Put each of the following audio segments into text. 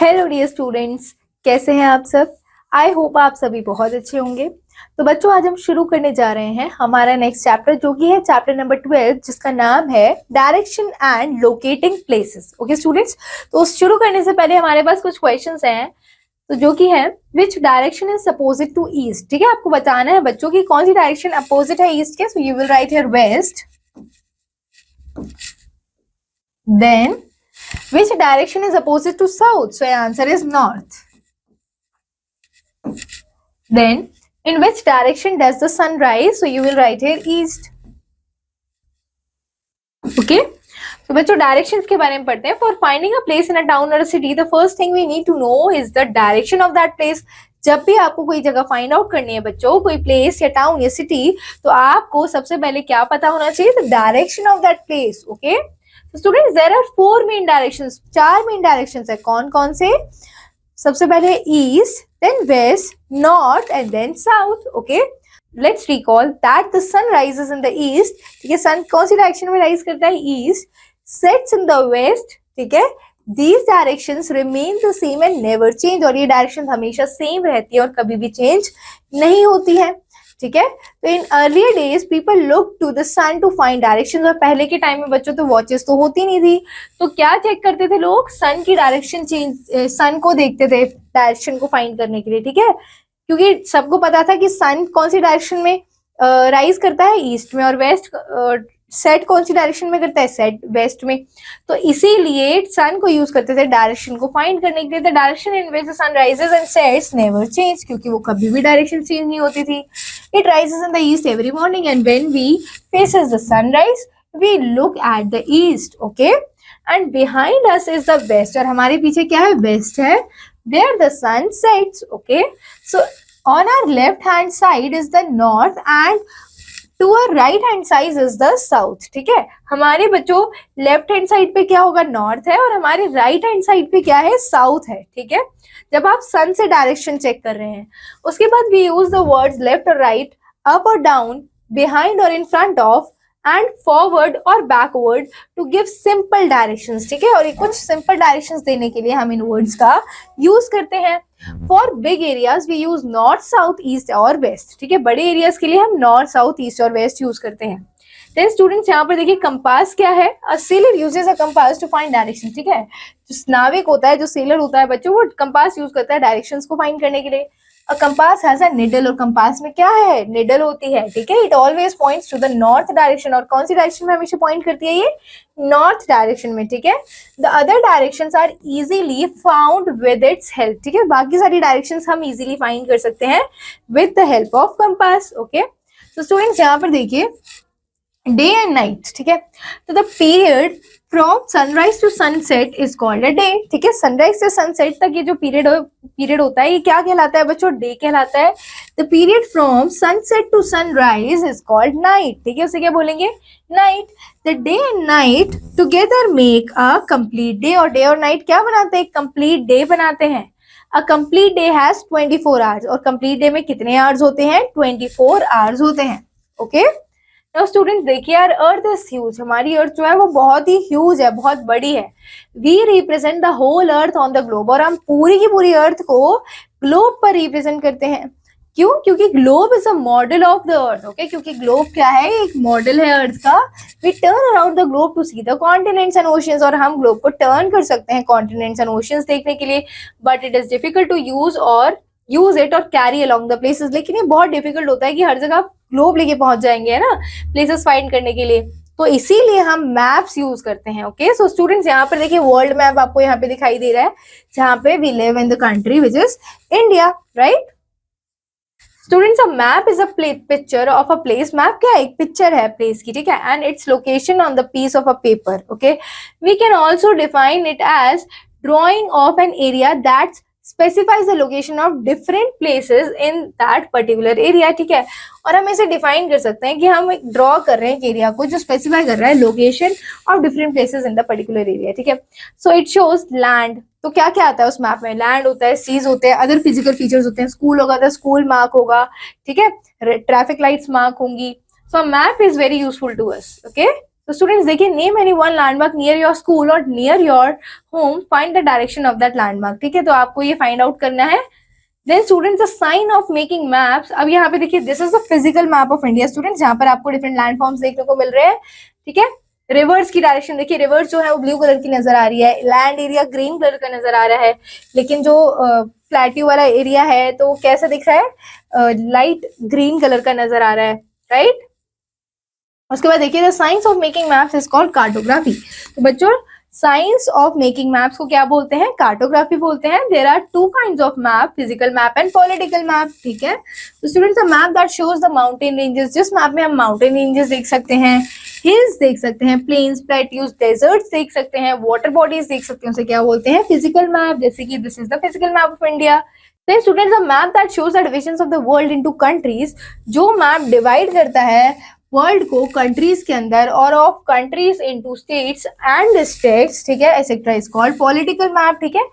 Hello dear students, कैसे हैं आप सब। आई होप आप सभी बहुत अच्छे होंगे। तो बच्चों, आज हम शुरू करने जा रहे हैं हमारा नेक्स्ट चैप्टर, जो कि है चैप्टर नंबर 12, जिसका नाम है direction and locating places. Okay students, तो शुरू करने से पहले हमारे पास कुछ क्वेश्चंस हैं, तो जो कि है which direction is opposite to east. ठीक है, आपको बताना है बच्चों की कौन सी डायरेक्शन अपोजिट है ईस्ट के। So you will write here west, then which direction is opposite to south? So your answer is north. Then in which direction does the sun rise? So you will write here east. Okay, so बच्चों directions के बारे में पढ़ते हैं। For finding a place in a town और city, the first thing we need to know is the direction of that place. जब भी आपको कोई जगह फाइंड आउट करनी है बच्चों, कोई प्लेस या टाउन या सिटी, तो आपको सबसे पहले क्या पता होना चाहिए? The direction of that place. Okay students, there are 4 main directions, 4 main directions है। कौन कौन से? सबसे पहले east, then west, north and then south. Okay, let's recall that the sun rises in the east. ठीक है, सन कौन सी डायरेक्शन में राइज करता है? East. Sets in the west. ठीक है, these directions remain the same and never change। और ये डायरेक्शन हमेशा सेम रहती है और कभी भी चेंज नहीं होती है। ठीक है, तो in earlier days people look to the sun to find direction. और पहले के टाइम में बच्चों तो वॉचेस तो होती नहीं थी, तो क्या चेक करते थे लोग? सन की डायरेक्शन चेंज, सन को देखते थे डायरेक्शन को फाइंड करने के लिए। ठीक है, क्योंकि सबको पता था कि सन कौन सी डायरेक्शन में राइज करता है? ईस्ट में। और वेस्ट सेट कौन सी डायरेक्शन में करता है? सेट वेस्ट में। तो इसीलिए सन को यूज करते थे डायरेक्शन को फाइंड करने के लिए। The direction in which the sun rises and sets never change, क्योंकि वो कभी भी डायरेक्शन चेंज नहीं होती थी। It rises in the east every morning and when we faces the sunrise we look at the east. Okay, and behind us is the west. और हमारे पीछे क्या है? वेस्ट है, where the sun sets. Okay, so on our left hand side is the north and to our right hand side is the south। ठीक है, हमारे बच्चों लेफ्ट हैंड साइड पे क्या होगा? नॉर्थ है, और हमारे राइट हैंड साइड पे क्या है? साउथ है। ठीक है, जब आप सन से डायरेक्शन चेक कर रहे हैं, उसके बाद we use the words left और राइट, अप और डाउन, बिहाइंड और in front of, and forward और backward to give simple directions. ठीक है, और ये कुछ सिंपल डायरेक्शंस देने के लिए हम इन वर्ड्स का यूज करते हैं। For big areas we use north, south, east और वेस्ट। ठीक है, बड़े एरियाज के लिए हम नॉर्थ, साउथ, ईस्ट और वेस्ट यूज करते हैं। देन स्टूडेंट्स, यहाँ पर देखिए कंपास क्या है? A sailor uses a compass to find direction. ठीक है, जो नाविक होता है, जो सेलर होता है बच्चों, वो कंपास यूज करता है डायरेक्शंस को फाइंड करने के लिए। A compass has a needle, और कंपास में क्या है? निडल होती है। ठीक है, it always points to the north direction. और कौन सी डायरेक्शन में हमेशा पॉइंट करती है? ये नॉर्थ डायरेक्शन में। ठीक है, the other directions are easily found with its help. ठीक है, बाकी सारी डायरेक्शंस हम इजीली फाइंड कर सकते हैं with the help of compass. Okay, तो स्टूडेंट्स यहाँ पर देखिए डे एंड नाइट। ठीक है, तो the period from sunrise to sunset is called a day. ठीक है, सनराइज से सनसेट तक ये जो पीरियड होता है, ये क्या कहलाता है बच्चों? डे कहलाता है। The period from sunset to sunrise is called night. ठीक है, उसे क्या बोलेंगे? Night. The day and night together make a complete day. और डे और नाइट क्या बनाते हैं? कंप्लीट डे बनाते हैं। A complete day has 24 hours. और कंप्लीट डे में कितने आवर्स होते हैं? 24 आवर्स होते हैं। ओके, नाउ स्टूडेंट्स देखिए, यार अर्थ इज ह्यूज। हमारी अर्थ जो है वो बहुत ही ह्यूज है, बहुत बड़ी है। We represent the whole earth on the globe. और हम पूरी की पूरी अर्थ को ग्लोब पर रिप्रेजेंट करते हैं। क्यों? क्योंकि globe is a model of the earth. Okay, क्योंकि ग्लोब क्या है? एक मॉडल है अर्थ का। We turn around the globe to see the continents and oceans. और हम ग्लोब को टर्न कर सकते हैं कॉन्टिनेंट्स एंड ओशियंस देखने के लिए, but it is difficult to use it और कैरी अलोंग द प्लेसेस। लेकिन ये बहुत डिफिकल्ट होता है कि हर जगह ग्लोब लेके पहुंच जाएंगे, है ना, प्लेसेस फाइंड करने के लिए। तो इसीलिए हम मैप्स यूज करते हैं। ओके, सो स्टूडेंट्स यहाँ पर देखिए वर्ल्ड मैप आपको यहाँ पे दिखाई दे रहा है, जहाँ पे we live in the country which is India, right. Students, a map is a picture of a place. Map क्या है? एक पिक्चर है प्लेस की। ठीक है, and its location on the piece of a paper. Okay, we can also define it as drawing of an area that specifies the location of different places in that particular area। ठीक है, और हम इसे define कर सकते हैं कि हम एक ड्रॉ कर रहे हैं एक एरिया को जो स्पेसिफाई कर रहा है location of different places in the particular area. ठीक है, सो इट शोज लैंड। तो क्या क्या आता है उस मैप में? लैंड होता है, सीज होते हैं, अदर फिजिकल फीचर्स होते हैं। स्कूल होगा तो स्कूल मार्क होगा। ठीक है, ट्रैफिक लाइट्स मार्क होंगी। So map is very useful to us. Okay, तो स्टूडेंट्स देखिए, name any one landmark near your school और near your home, find the direction of that landmark. ठीक है, तो आपको ये फाइंड आउट करना है। Then students, the sign of making maps. अब यहाँ पे देखिए, this is the physical map of India students, यहाँ पर आपको डिफरेंट लैंड फॉर्म्स देखने को मिल रहे हैं। ठीक है, रिवर्स की डायरेक्शन देखिए, रिवर्स जो है वो ब्लू कलर की नजर आ रही है, लैंड एरिया ग्रीन कलर का नजर आ रहा है, लेकिन जो प्लेट्यू वाला एरिया है तो कैसा दिख रहा है, लाइट ग्रीन कलर का नजर आ रहा है, राइट। उसके बाद देखिए, the science of making maps is called cartography. तो बच्चों, साइंस ऑफ मेकिंग मैप्स को क्या बोलते हैं, कार्टोग्राफी बोलते हैं। There are two kinds of map, physical map and political map. ठीक है, तो students, a map that shows the mountain ranges, जिस मैप में हम माउंटेन रेंजेस देख सकते हैं, हिल्स देख सकते हैं, प्लेन्स, प्लेट्यूज, डेजर्ट्स देख सकते हैं, वाटर बॉडीज देख सकते हैं, उसे क्या बोलते हैं, फिजिकल मैप। जैसे कि this is the physical map of India. तो students, a map that shows the divisions of the world into countries, जो मैप डिवाइड करता है वर्ल्ड को कंट्रीज के अंदर और of countries into states and districts, ठीक है, etcetera, is called political map. ठीक है,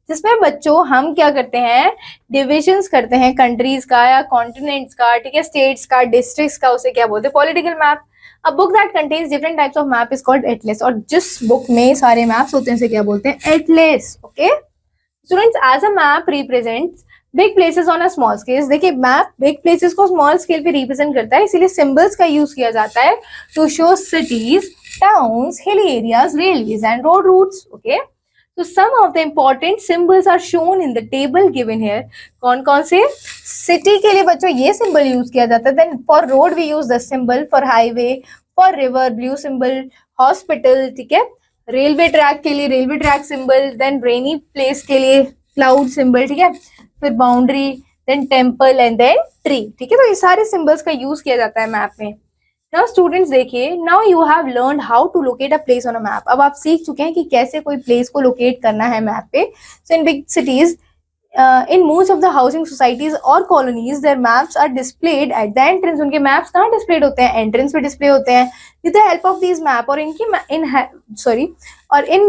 जिसमें बच्चों हम क्या करते हैं, डिविजन्स करते हैं कंट्रीज का या कॉन्टिनेंट्स का, ठीक है, स्टेट्स का, डिस्ट्रिक्ट्स का, उसे क्या बोलते हैं, political map. A book that contains different types of map is called Atlas, और जिस बुक में सारे मैप्स होते हैं उसे क्या बोलते हैं, atlas. Okay students, as a map represents big places on a small scale. देखिए, मैप बिग प्लेसेस को स्मॉल स्केल पे रिप्रेजेंट करता है, इसीलिए सिंबल्स का यूज किया जाता है to show cities, towns, hilly areas, railways and road routes. Okay, तो some of the important symbols are shown in the table given here. कौन कौन से, सिटी के लिए बच्चों ये सिंबल यूज किया जाता है, then for road we use the symbol, for highway, for river blue symbol, hospital, ठीक है, रेलवे ट्रैक के लिए railway track symbol, then rainy place के लिए क्लाउड सिंबल, ठीक है, फिर boundary, then temple and then tree. ठीक है, तो ये सारे सिंबल्स का यूज किया जाता है मैप में। नाउ स्टूडेंट्स देखिए, now you have learned how to locate a place on a map. अब आप सीख चुके हैं कि कैसे कोई प्लेस को लोकेट करना है मैप पे। So in big cities, in most of the housing societies और colonies, their maps are displayed at the entrance। उनके maps कहाँ displayed होते हैं, entrance पे display होते हैं। with the help of these map और इन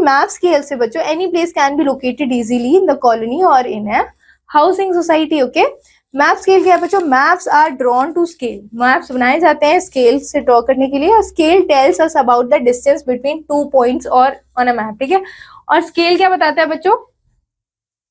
maps की help से बच्चों any place can be located easily in the colony or in a housing society। okay, map scale क्या है बच्चों, maps are drawn to scale, maps बनाए जाते हैं स्केल से ड्रॉ करने के लिए। Scale tells us about the distance between 2 points और ऑन अ मैप। ठीक है, और स्केल क्या बताता है बच्चों,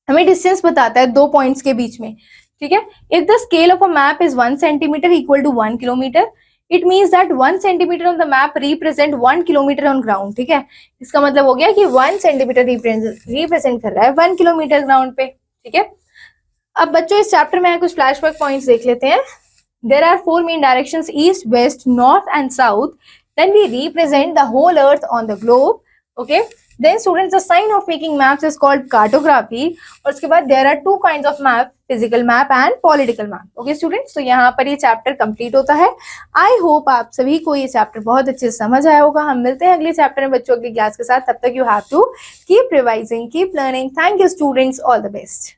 हमें डिस्टेंस बताता है 2 पॉइंट्स के बीच में। ठीक है, if the scale of a map is 1 centimetre equal to 1 kilometre, it means that 1 centimetre on the map represent 1 kilometre on ground. ठीक है, इसका मतलब हो गया कि 1 सेंटीमीटर रिप्रेजेंट कर रहा है 1 किलोमीटर ग्राउंड पे। ठीक है, अब बच्चों इस चैप्टर में कुछ फ्लैशबैक पॉइंट्स देख लेते हैं। There are 4 main directions, east, west, north and south. Then we represent the whole earth on the globe. Okay, then students, the sign of making maps is called cartography. और उसके बाद there are 2 kinds of map, physical map and political map. Okay students, तो यहाँ पर ये chapter complete होता है। I hope आप सभी को ये चैप्टर बहुत अच्छे से समझ आया होगा। हम मिलते हैं अगले चैप्टर में बच्चों की क्लास के साथ। तब तक you have to keep revising, keep learning. Thank you students, all the best.